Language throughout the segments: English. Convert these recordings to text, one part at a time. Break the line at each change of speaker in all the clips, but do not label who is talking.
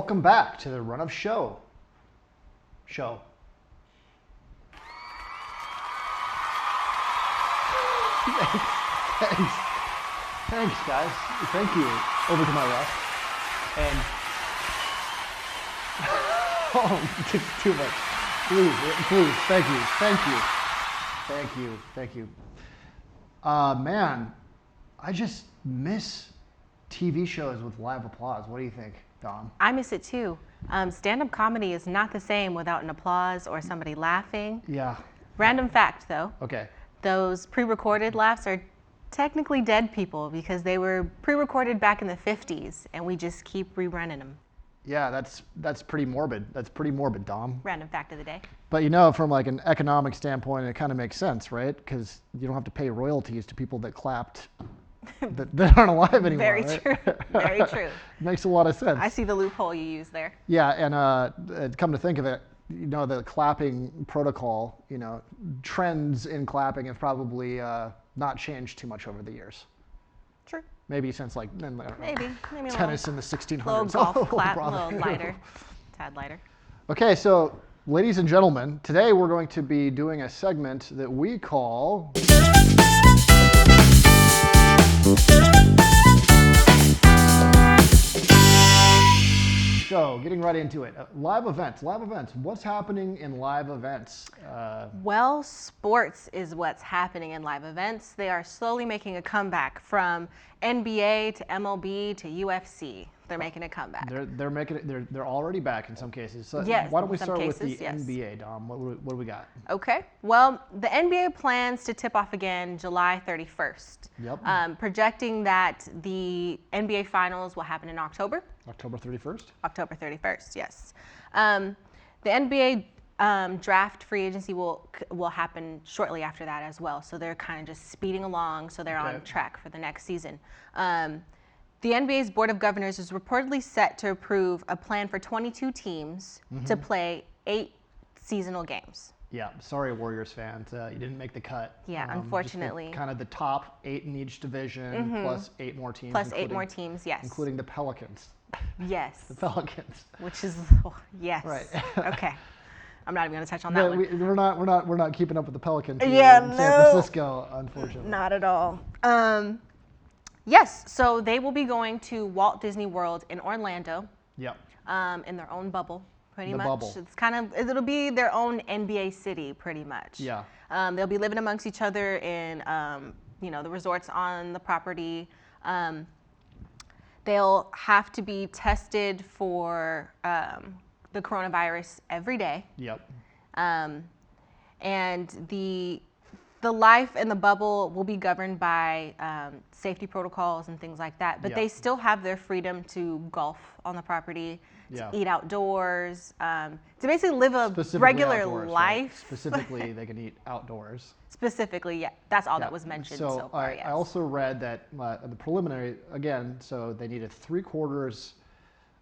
welcome back to the Run of Show. Thanks, guys. Thank you. Over to my left. And oh, too much. Please, thank you. Man, I just miss TV shows with live applause. What do you think, Dom?
I miss it too. Stand-up comedy is not the same without an applause or somebody laughing.
Yeah.
Random fact, though.
Okay.
Those pre-recorded laughs are technically dead people because they were pre-recorded back in the 50s, and we just keep rerunning them.
Yeah, that's pretty morbid. That's pretty morbid, Dom.
Random fact of the day.
But you know, from like an economic standpoint, it kind of makes sense, right? Because you don't have to pay royalties to people that clapped that aren't alive anymore.
Very
right?
true. Very true.
Makes a lot of sense.
I see the loophole you use there.
Yeah, and come to think of it, you know, the clapping protocol, you know, trends in clapping have probably not changed too much over the years.
True.
Maybe since like
maybe
tennis in the 1600s.
Little golf clap, a
brother.
little lighter, tad lighter.
Okay, so ladies and gentlemen, today we're going to be doing a segment that we call Show. Getting right into it. Live events. What's happening in live events?
Well, sports is what's happening in live events. They are slowly making a comeback from NBA to MLB to UFC. They're making a comeback.
They're making it. They're already back in some cases. So
yes.
Why don't we
in some
start
cases,
with the
yes.
NBA, Dom? What do we got?
Okay. Well, the NBA plans to tip off again July 31st.
Yep.
Projecting that the NBA Finals will happen in October.
October 31st?
October 31st, yes. The NBA draft free agency will happen shortly after that as well. So they're kind of just speeding along, so they're on track for the next season. The NBA's Board of Governors is reportedly set to approve a plan for 22 teams to play 8 seasonal games.
Yeah, sorry, Warriors fans, you didn't make the cut.
Yeah, unfortunately.
Kind of the top 8 in each division, plus 8 more teams.
Plus 8 more teams, yes.
Including the Pelicans.
Yes.
The Pelicans.
Which is, yes.
Right.
Okay. I'm not even going to touch on that one.
We're not keeping up with the Pelicans here in San Francisco, unfortunately.
Not at all. Yes, so they will be going to Walt Disney World in Orlando.
Yep.
In their own bubble, pretty much.
Bubble.
It'll be their own NBA city, pretty much.
Yeah.
They'll be living amongst each other in, the resorts on the property. They'll have to be tested for the coronavirus every day.
Yep.
And the life in the bubble will be governed by safety protocols and things like that. But they still have their freedom to golf on the property, to eat outdoors, to basically live a regular life.
Right? Specifically, they can eat outdoors.
Specifically, yeah. That's all that was mentioned so far, yes.
I also read that the preliminary, again, so they needed 3/4.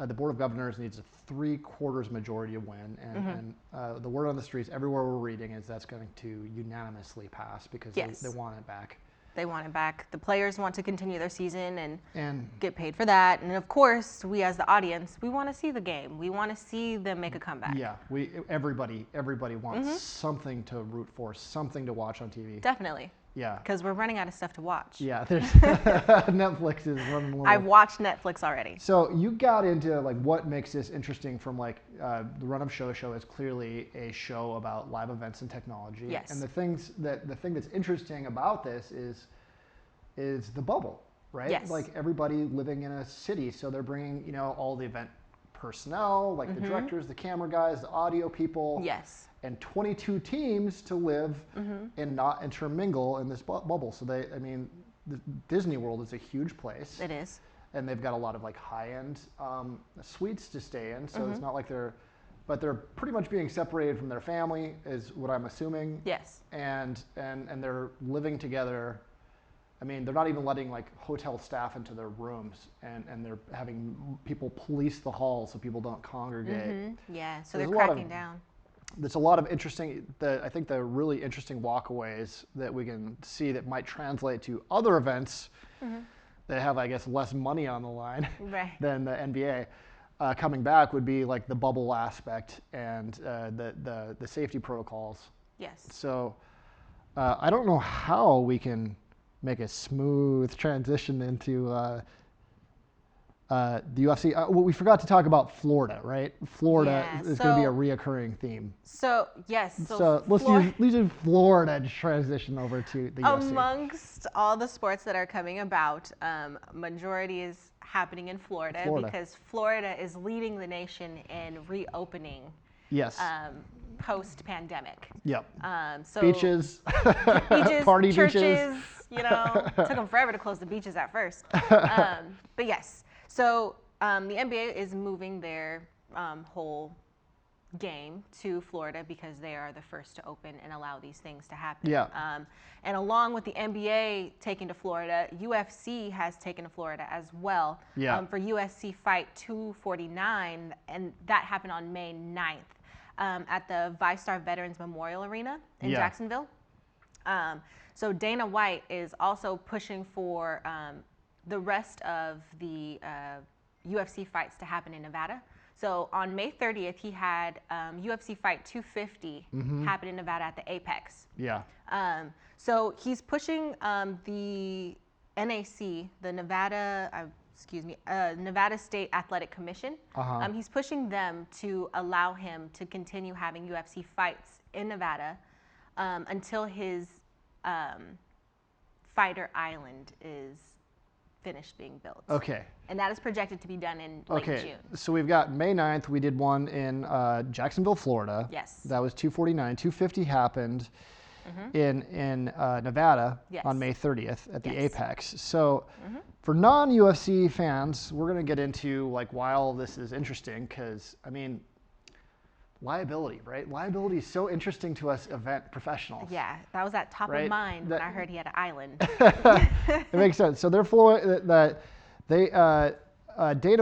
The Board of Governors needs a 3/4 majority to win, and the word on the streets everywhere we're reading is that's going to unanimously pass because they want it back.
They want it back. The players want to continue their season and get paid for that. And of course, we as the audience, we want to see the game. We want to see them make a comeback.
Yeah, everybody wants something to root for, something to watch on TV.
Definitely.
Yeah.
Because we're running out of stuff to watch.
Yeah, there's Netflix is running low.
I've watched Netflix already.
So you got into like what makes this interesting from like the Run of Show is clearly a show about live events and technology.
Yes.
And the thing that's interesting about this is the bubble, right?
Yes.
Like everybody living in a city, so they're bringing all the event personnel, like the directors, the camera guys, the audio people.
Yes.
And 22 teams to live and not intermingle in this bubble. So Disney World is a huge place.
It is.
And they've got a lot of like high-end suites to stay in. So it's not like they're pretty much being separated from their family is what I'm assuming.
Yes.
And they're living together. I mean, they're not even letting like hotel staff into their rooms, and they're having people police the halls so people don't congregate.
Yeah, so they're cracking down.
There's a lot of interesting, I think the really interesting walkaways that we can see that might translate to other events that have, I guess, less money on the line than the NBA. coming back would be like the bubble aspect and the safety protocols.
Yes.
So I don't know how we can make a smooth transition into the UFC. Well, we forgot to talk about Florida, right? Florida is going to be a reoccurring theme.
So yes.
So let's use Florida to transition over to the UFC.
Amongst all the sports that are coming about, majority is happening in Florida because Florida is leading the nation in reopening.
Yes.
Post-pandemic.
Yep.
So
beaches,
party churches,
beaches.
You know, took them forever to close the beaches at first. But yes, so the NBA is moving their whole game to Florida because they are the first to open and allow these things to happen.
Yeah.
And along with the NBA taking to Florida, UFC has taken to Florida as well.
Yeah.
For UFC Fight 249, and that happened on May 9th. At the VyStar Veterans Memorial Arena in Jacksonville. So Dana White is also pushing for the rest of the UFC fights to happen in Nevada. So on May 30th, he had UFC Fight 250 happen in Nevada at the Apex.
Yeah.
So he's pushing the NAC, the Nevada State Athletic Commission. He's pushing them to allow him to continue having UFC fights in Nevada until his Fighter Island is finished being built.
Okay.
And that is projected to be done in late June.
So we've got May 9th. We did one in Jacksonville, Florida.
Yes.
That was 249. 250 happened in Nevada on May 30th at the Apex. So for non-UFC fans, we're going to get into like why all this is interesting because, I mean, liability, right? Liability is so interesting to us event professionals.
Yeah, that was at top of mind when I heard he had an island.
It makes sense. So therefore, Dana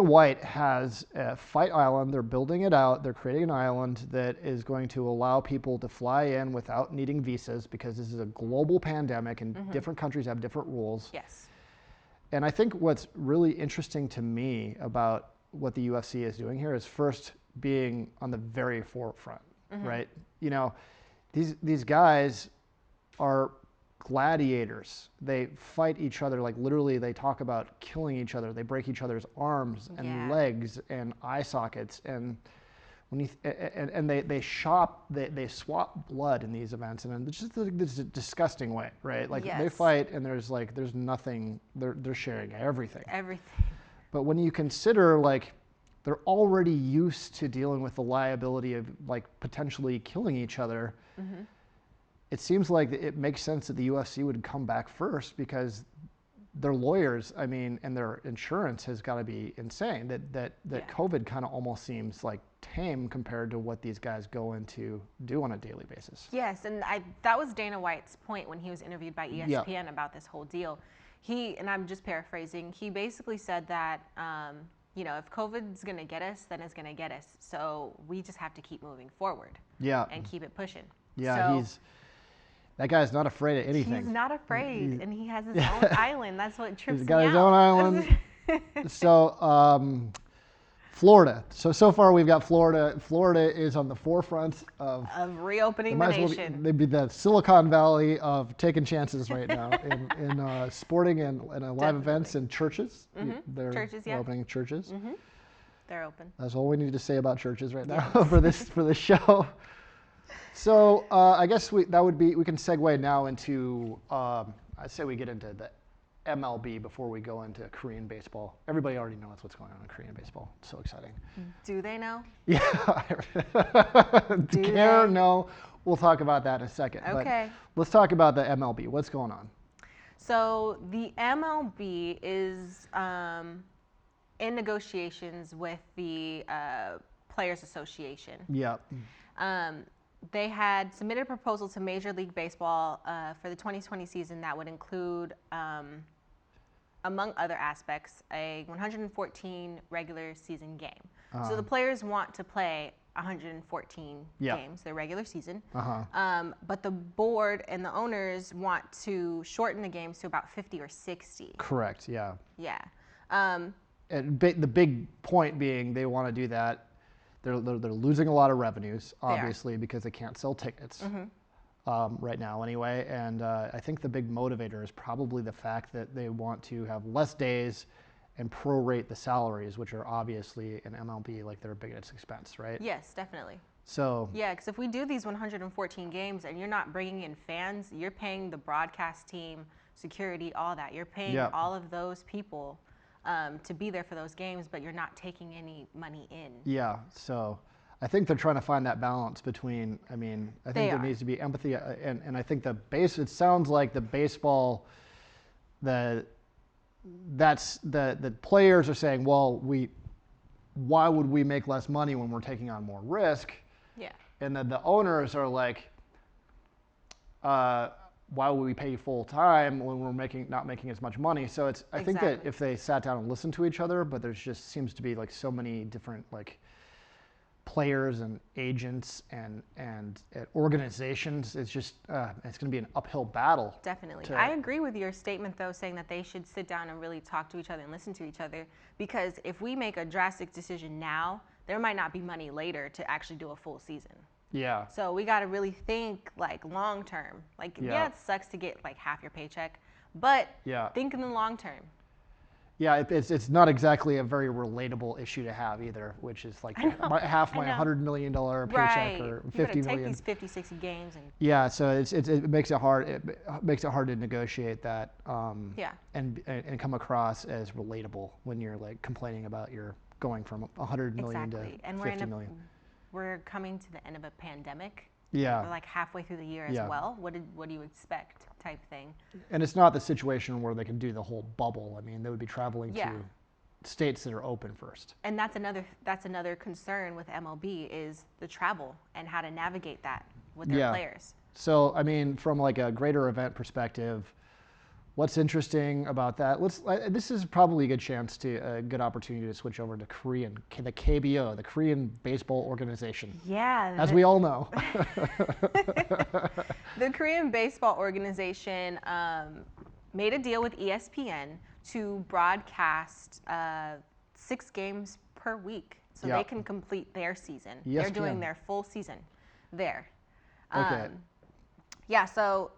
White has a fight island. They're building it out. They're creating an island that is going to allow people to fly in without needing visas because this is a global pandemic and different countries have different rules.
Yes.
And I think what's really interesting to me about what the UFC is doing here is first being on the very forefront, right? You know, these guys are gladiators. They fight each other, like literally they talk about killing each other. They break each other's arms and legs and eye sockets. And when you they swap blood in these events, and it's just this disgusting way, right? Like they fight and there's nothing, they're sharing everything. But when you consider like they're already used to dealing with the liability of like potentially killing each other, it seems like it makes sense that the UFC would come back first because their lawyers, I mean, and their insurance has got to be insane. That COVID kind of almost seems like tame compared to what these guys go into do on a daily basis.
Yes, and that was Dana White's point when he was interviewed by ESPN about this whole deal. And I'm just paraphrasing, he basically said that, you know, if COVID's going to get us, then it's going to get us. So we just have to keep moving forward. And keep it pushing.
Yeah, that guy's not afraid of anything.
He's not afraid, and he has his own island. That's what trips me out.
He's got his own island. So, Florida. So far we've got Florida. Florida is on the forefront of
reopening the nation.
They'd be the Silicon Valley of taking chances right now in sporting and live events and churches. They're opening churches.
They're open.
That's all we need to say about churches right now for this show. So I guess we can segue now into I'd say we get into the MLB before we go into Korean baseball. Everybody already knows what's going on in Korean baseball. It's so exciting.
Do they know?
Yeah. No. We'll talk about that in a second.
Okay.
But let's talk about the MLB. What's going on?
So the MLB is in negotiations with the Players Association.
Yeah.
They had submitted a proposal to Major League Baseball for the 2020 season that would include, among other aspects, a 114 regular season game. So the players want to play 114 games, their regular season. But the board and the owners want to shorten the games to about 50 or 60.
Correct, yeah.
Yeah.
the big point being they want to do that. They're losing a lot of revenues, obviously, because they can't sell tickets right now anyway. And I think the big motivator is probably the fact that they want to have less days and prorate the salaries, which are obviously in MLB like their biggest expense, right?
Yes, definitely.
So
yeah, because if we do these 114 games and you're not bringing in fans, you're paying the broadcast team, security, all that. You're paying all of those people to be there for those games, but you're not taking any money in.
Yeah, so I think they're trying to find that balance between, I think there needs to be empathy, and I think it sounds like the baseball, the players are saying, well, why would we make less money when we're taking on more risk?
Yeah.
And then the owners are like, why would we pay you full time when we're not making as much money? So I think that if they sat down and listened to each other, but there just seems to be like so many different like players and agents and organizations, it's just it's going to be an uphill battle.
Definitely. I agree with your statement though, saying that they should sit down and really talk to each other and listen to each other, because if we make a drastic decision now, there might not be money later to actually do a full season.
Yeah.
So we got to really think like long term. Like it sucks to get like half your paycheck, but think in the long term.
Yeah, it's not exactly a very relatable issue to have either, which is like half my $100 million paycheck or $50 million.
Take these 50, 60 games and.
Yeah, so it makes it hard. It makes it hard to negotiate that. And come across as relatable when you're like complaining about your going from 100 million to 50 million.
We're coming to the end of a pandemic.
Yeah.
We're like halfway through the year as well. What do you expect type thing?
And it's not the situation where they can do the whole bubble. I mean, they would be traveling to states that are open first.
And that's another concern with MLB is the travel and how to navigate that with their players.
So, I mean, from like a greater event perspective, what's interesting about that? This is probably a good opportunity to switch over to Korean, the KBO, the Korean Baseball Organization.
Yeah.
As we all know.
The Korean Baseball Organization made a deal with ESPN to broadcast 6 games per week, so they can complete their season. ESPN. They're doing their full season there.
Okay.
Yeah, so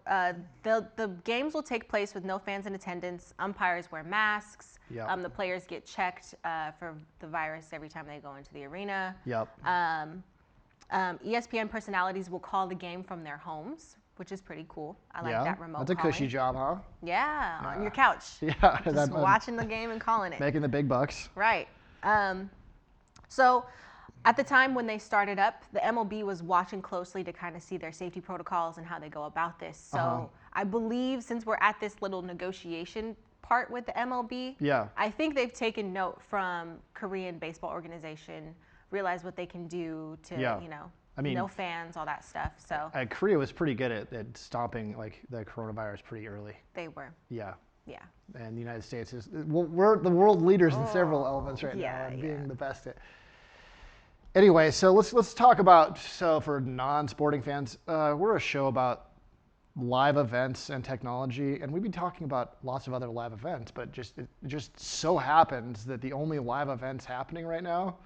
the games will take place with no fans in attendance. Umpires wear masks.
Yep.
The players get checked for the virus every time they go into the arena.
Yep.
ESPN personalities will call the game from their homes, which is pretty cool. I like that remote
That's a
calling.
cushy job, huh?
Yeah, on your couch.
Yeah.
Just watching the game and calling it.
Making the big bucks.
Right. So at the time when they started up, the MLB was watching closely to kind of see their safety protocols and how they go about this. So I believe since we're at this little negotiation part with the MLB, I think they've taken note from Korean Baseball Organization, realize what they can do to, no fans, all that stuff. So
Korea was pretty good at stopping like the coronavirus pretty early.
They were.
Yeah.
Yeah.
And the United States we're the world leaders in several elements right now, and being the best at. Anyway, so let's talk about, for non-sporting fans, we're a show about live events and technology, and we've been talking about lots of other live events, but it just so happens that the only live events happening right now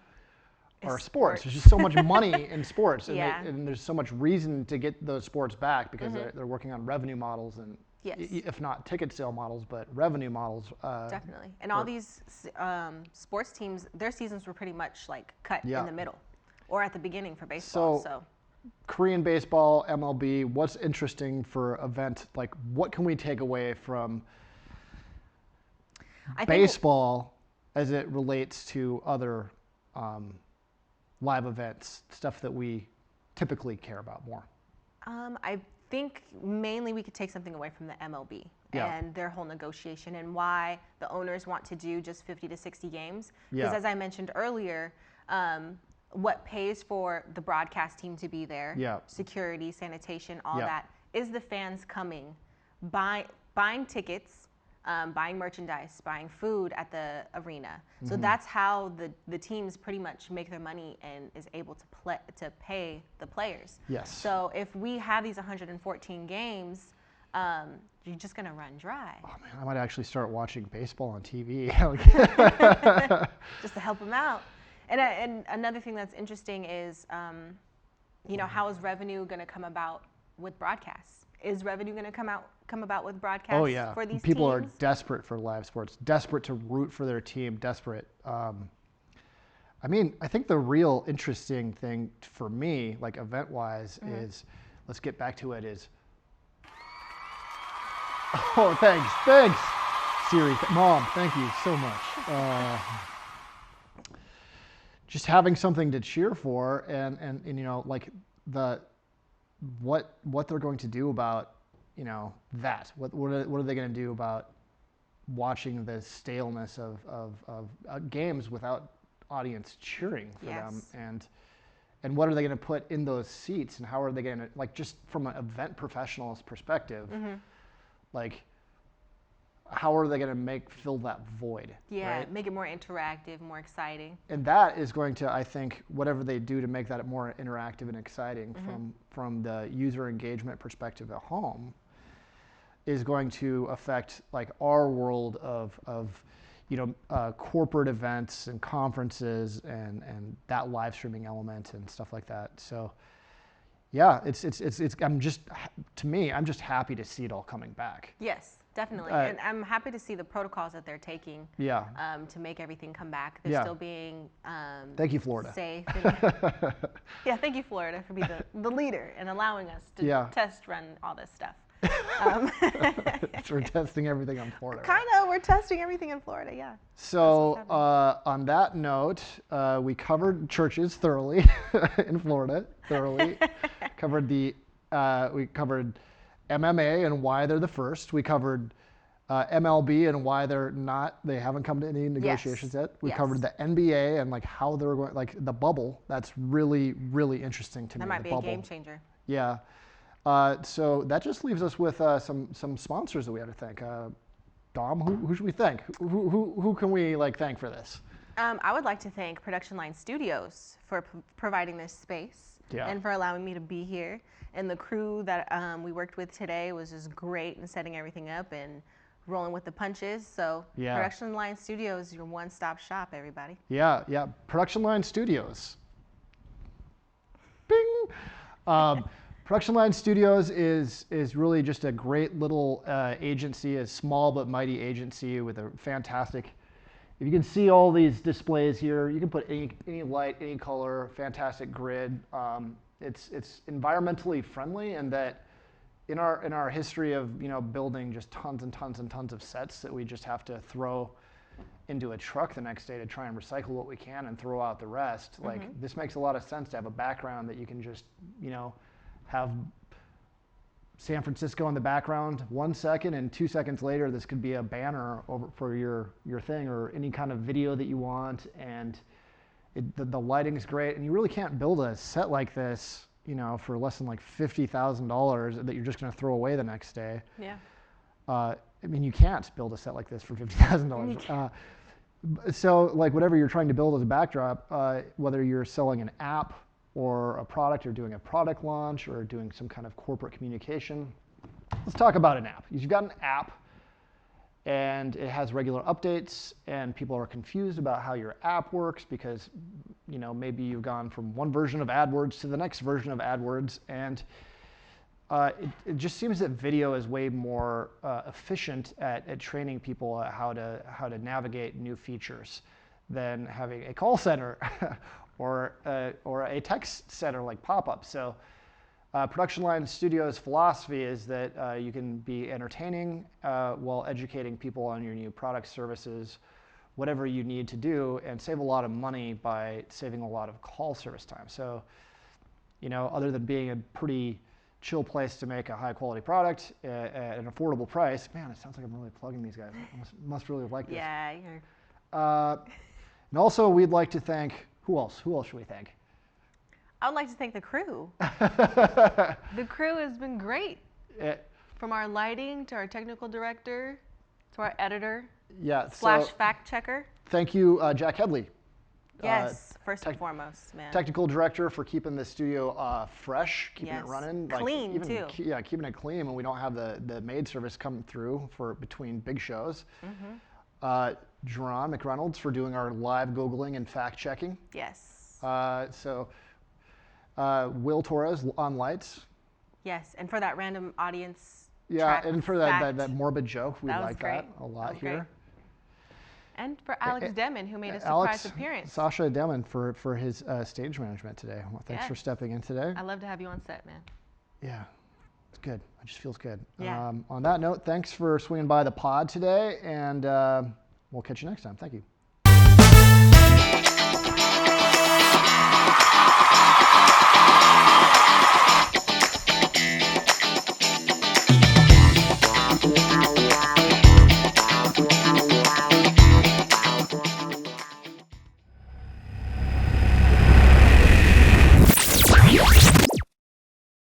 are sports. There's just so much money in sports, and there's so much reason to get those sports back because they're working on revenue models and if not ticket sale models, but revenue models.
Definitely. And all these sports teams, their seasons were pretty much like cut in the middle or at the beginning for baseball. So
Korean baseball, MLB, what's interesting for event? Like what can we take away from baseball as it relates to other live events, stuff that we typically care about more?
I think mainly we could take something away from the MLB and their whole negotiation and why the owners want to do just 50 to 60 games. Because as I mentioned earlier, what pays for the broadcast team to be there, security, sanitation, all that, is the fans coming, buying tickets, buying merchandise, buying food at the arena. So that's how the teams pretty much make their money and is able to pay the players.
Yes.
So if we have these 114 games, you're just going to run dry.
Oh man, I might actually start watching baseball on TV.
Just to help them out. And another thing that's interesting is, how is revenue going to come about with broadcasts? Is revenue going to come about with broadcasts
Oh yeah,
for these
people
teams?
are desperate for live sports, desperate to root for their team, desperate. I mean, I think the real interesting thing for me, like event-wise, is, let's get back to it, is, oh, thanks, Siri, Mom, thank you so much. Just having something to cheer for, and like what they're going to do about, that. What are they going to do about watching the staleness of games without audience cheering for them, and what are they going to put in those seats, and how are they going to, like, just from an event professional's perspective, like, how are they going to fill that void?
Yeah,
right?
make it more interactive, more exciting.
And that is going to, I think, whatever they do to make that more interactive and exciting from the user engagement perspective at home, is going to affect, like, our world of corporate events and conferences and that live streaming element and stuff like that. So yeah, it's I'm just happy to see it all coming back.
Yes, definitely. And I'm happy to see the protocols that they're taking to make everything come back. They're still being
thank you, Florida.
Safe. Yeah, thank you, Florida, for being the leader and allowing us to test run all this stuff.
We're testing everything on Florida.
Kind of, we're testing everything in Florida, yeah.
So on that note, we covered churches thoroughly in Florida, covered we covered MMA and why they're the first. We covered MLB and why they haven't come to any negotiations yet. We covered the NBA and, like, how they're going, like, the bubble. That's really, really interesting to me.
That might be a game changer.
Yeah. So that just leaves us with some sponsors that we have to thank. Dom, who should we thank? Who can we, like, thank for this?
I would like to thank Production Line Studios for providing this space and for allowing me to be here. And the crew that we worked with today was just great in setting everything up and rolling with the punches. So Production Line Studios is your one-stop shop, everybody.
Yeah. Production Line Studios. Bing. Production Line Studios is really just a great little agency, a small but mighty agency with a fantastic. If you can see all these displays here, you can put any light, any color, fantastic grid. It's environmentally friendly, and that in our history of building just tons and tons and tons of sets that we just have to throw into a truck the next day to try and recycle what we can and throw out the rest. Like, this makes a lot of sense to have a background that you can just have San Francisco in the background 1 second, and 2 seconds later this could be a banner over for your thing, or any kind of video that you want, and the lighting's great, and you really can't build a set like this for less than like $50,000 that you're just going to throw away the next day. I mean, you can't build a set like this for $50,000. So, like, whatever you're trying to build as a backdrop, whether you're selling an app or a product, or doing a product launch, or doing some kind of corporate communication. Let's talk about an app. You've got an app, and it has regular updates, and people are confused about how your app works because, maybe you've gone from one version of AdWords to the next version of AdWords, and it just seems that video is way more efficient at training people how to navigate new features than having a call center or a text center like pop-up. So Production Line Studios' philosophy is that you can be entertaining while educating people on your new products, services, whatever you need to do, and save a lot of money by saving a lot of call service time. So, other than being a pretty chill place to make a high-quality product at an affordable price, man, it sounds like I'm really plugging these guys. I must really like this.
Yeah, you're...
And also, we'd like to thank, who else? Who else should we thank?
I would like to thank the crew. The crew has been great. From our lighting to our technical director to our editor / fact checker.
Thank you, Jack Headley,
Yes, first and foremost, man.
Technical director for keeping the studio fresh, keeping it running.
Clean, too.
Yeah, keeping it clean when we don't have the maid service coming through for between big shows. JaRon, McReynolds for doing our live Googling and fact checking.
Yes.
Will Torres on lights.
Yes, and for that random audience.
Yeah, and for that morbid joke, we like that a lot here.
Great. And for Alex Demon, who made a surprise appearance.
Sasha Demon for his stage management today. Well, thanks for stepping in today.
I love to have you on set, man.
Yeah, it's good. It just feels good.
Yeah.
On that note, thanks for swinging by the pod today, and we'll catch you next time. Thank you.